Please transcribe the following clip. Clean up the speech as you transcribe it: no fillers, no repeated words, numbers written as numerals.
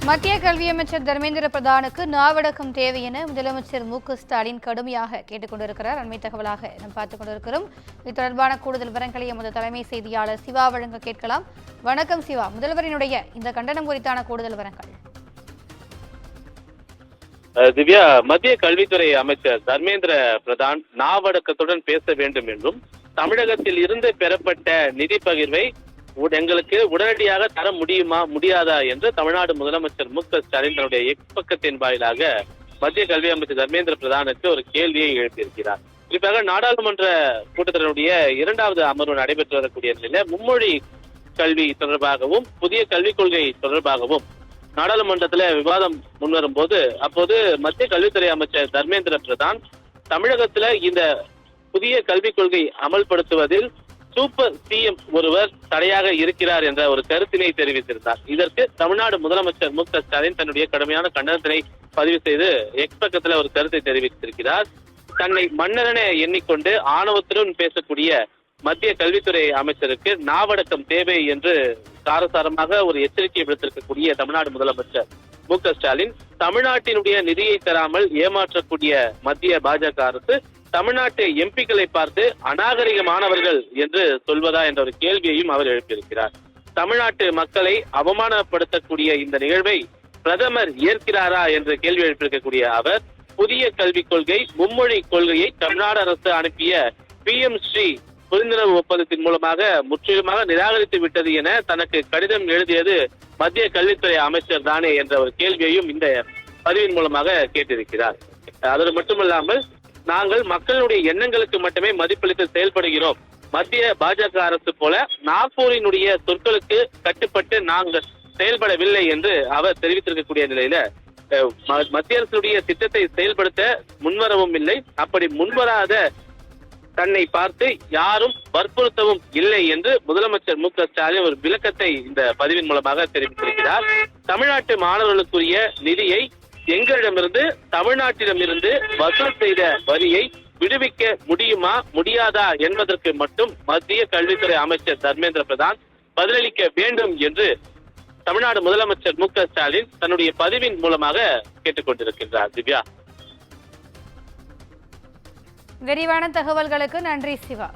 மத்திய கல்வி அமைச்சர் தர்மேந்திர பிரதானுக்கு நாவடக்கம் தேவை என முதலமைச்சர் மு.க.ஸ்டாலின் கடுமையாக கேட்டுக் கொண்டிருக்கிறார். அண்மை தகவலாக நாம் பார்த்துக் கொண்டிருக்கிறோம். இது தொடர்பான கூடுதல் விவரங்களை எமது தலைமை செய்தியாளர் சிவா வழங்க கேட்கலாம். வணக்கம் சிவா, முதல்வரினுடைய இந்த கண்டனம் குறித்தான கூடுதல் விவரங்கள். திவ்யா, மத்திய கல்வித்துறை அமைச்சர் தர்மேந்திர பிரதான் நாவடக்கத்துடன் பேச வேண்டும் என்றும் தமிழகத்தில் இருந்து பெறப்பட்ட நிதி பகிர்வை எங்களுக்கு உடனடியாக தர முடியுமா முடியாதா என்று தமிழ்நாடு முதலமைச்சர் மு.க.ஸ்டாலின் தன்னுடைய எக்ஸ் பக்கத்தின் வாயிலாக மத்திய கல்வி அமைச்சர் தர்மேந்திர பிரதானுக்கு ஒரு கேள்வியை எழுப்பியிருக்கிறார். குறிப்பாக நாடாளுமன்ற கூட்டத்தினுடைய 2வது அமர்வு நடைபெற்று வரக்கூடிய நிலையில மும்மொழி கல்வி தொடர்பாகவும் புதிய கல்விக் கொள்கை தொடர்பாகவும் நாடாளுமன்றத்துல விவாதம் முன்வரும் போது அப்போது மத்திய கல்வித்துறை அமைச்சர் தர்மேந்திர பிரதான் தமிழகத்துல இந்த புதிய கல்விக் கொள்கை அமல்படுத்துவதில் சூப்பர் சிஎம் ஒருவர் தடையாக இருக்கிறார் என்ற ஒரு கருத்தினை தெரிவித்திருந்தார். இதற்கு தமிழ்நாடு முதலமைச்சர் மு.க.ஸ்டாலின் தன்னுடைய கடுமையான கண்டனத்தினை பதிவு செய்து எக்ஸ் பக்கத்துல ஒரு கருத்தை தெரிவித்திருக்கிறார். தன்னை மன்னரென எண்ணிக்கொண்டு ஆணவத்துடன் பேசக்கூடிய மத்திய கல்வித்துறை அமைச்சருக்கு நாவடக்கம் தேவை என்று காரசாரமாக ஒரு எச்சரிக்கை விடுத்திருக்கக்கூடிய தமிழ்நாடு முதலமைச்சர் மு.க.ஸ்டாலின் தமிழ்நாட்டினுடைய நிதியை தராமல் ஏமாற்றக்கூடிய மத்திய பாஜக அரசு தமிழ்நாட்டு எம்பிக்களை பார்த்து அநாகரிகமானவர்கள் என்று சொல்வதா என்ற ஒரு கேள்வியையும் அவர் எழுப்பியிருக்கிறார். தமிழ்நாட்டு மக்களை அவமானப்படுத்தக்கூடிய இந்த நிகழ்வை பிரதமர் ஏற்கிறாரா என்று கேள்வி எழுப்பியிருக்கக்கூடிய அவர் புதிய கல்விக் கொள்கை மும்மொழி கொள்கையை தமிழ்நாடு அரசு அனுப்பிய PM ஸ்ரீ புரிந்துணர்வு ஒப்பந்தத்தின் மூலமாக முற்றிலுமாக நிராகரித்து விட்டது என தனக்கு கடிதம் எழுதியது மத்திய கல்வித்துறை அமைச்சர் தானே என்ற ஒரு கேள்வியையும் இந்த பதிவின் மூலமாக கேட்டிருக்கிறார். அது மட்டுமல்லாமல் நாங்கள் மக்களுடைய எண்ணங்களுக்கு மட்டுமே மதிப்பளித்து செயல்படுகிறோம். மத்திய பாஜக அரசு போல நாக்பூரினுடைய சொற்களுக்கு கட்டுப்பட்டு நாங்கள் செயல்படவில்லை என்று அவர் தெரிவித்திருக்கக்கூடிய நிலையில மத்திய அரசுடைய திட்டத்தை செயல்படுத்த முன்வரவும் இல்லை. அப்படி முன்வராத தன்னை பார்த்து யாரும் வற்புறுத்தவும் இல்லை என்று முதலமைச்சர் மு.க.ஸ்டாலின் ஒரு விளக்கத்தை இந்த பதிவின் மூலமாக தெரிவித்திருக்கிறார். தமிழ்நாட்டு மாணவர்களுக்குரிய நிதியை எங்களிடமிருந்து தமிழ்நாட்டிடமிருந்து வசூல் செய்த வரியை விடுவிக்க முடியுமா முடியாதா என்பதற்கு மட்டும் மத்திய கல்வித்துறை அமைச்சர் தர்மேந்திர பிரதான் பதிலளிக்க வேண்டும் என்று தமிழ்நாடு முதலமைச்சர் மு.க.ஸ்டாலின் தன்னுடைய பதிவின் மூலமாக கேட்டுக்கொண்டிருக்கின்றார். திவ்யா, விரிவான தகவல்களுக்கு நன்றி சிவா.